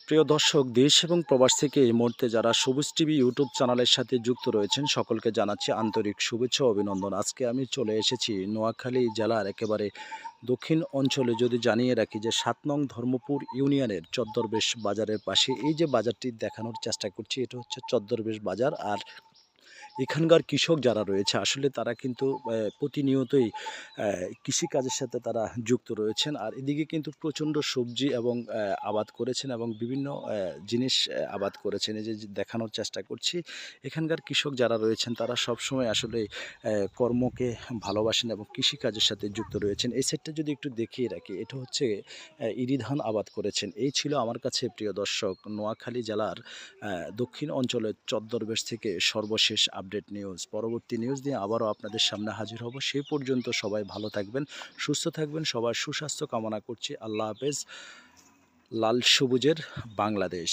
প্রিয় দর্শক, দেশ এবং প্রবাস থেকে এই মুহূর্তে যারা সবুজ টিভি ইউটিউব চ্যানেলের সাথে যুক্ত রয়েছেন সকলকে জানাচ্ছি আন্তরিক শুভেচ্ছা ও অভিনন্দন। আজকে আমি চলে এসেছি নোয়াখালী জেলার একেবারে দক্ষিণ অঞ্চলে। যদি জানিয়ে রাখি যে ৭ নং ধর্মপুর ইউনিয়নের চদ্দরবেশ বাজারের পাশে এই যে বাজারটি দেখানোর চেষ্টা করছি, এটা হচ্ছে চদ্দরবেশ বাজার। আর এখানকার কৃষক যারা রয়েছে আসলে তারা কিন্তু প্রতিনিয়তই কৃষিকাজের সাথে তারা যুক্ত রয়েছেন। আর এদিকে কিন্তু প্রচণ্ড সবজি এবং আবাদ করেছেন এবং বিভিন্ন জিনিস আবাদ করেছেন। এই যে দেখানোর চেষ্টা করছি, এখানকার কৃষক যারা রয়েছেন তারা সবসময় আসলে কর্মকে ভালোবাসেন এবং কৃষিকাজের সাথে যুক্ত রয়েছেন। এই সেটটা যদি একটু দেখিয়ে রাখি, এটা হচ্ছে ইরি ধান আবাদ করেছেন। এই ছিল আমার কাছে প্রিয় দর্শক নোয়াখালী জেলার দক্ষিণ অঞ্চলের চদ্দরবেশ থেকে সর্বশেষ আপডেট নিউজ। পরবর্তী নিউজ নিয়ে আবারও আপনাদের সামনে হাজির হব। সেই পর্যন্ত সবাই ভালো থাকবেন, সুস্থ থাকবেন। সবার সুস্বাস্থ্য কামনা করছি। আল্লাহ হাফেজ। লাল সবুজের বাংলাদেশ।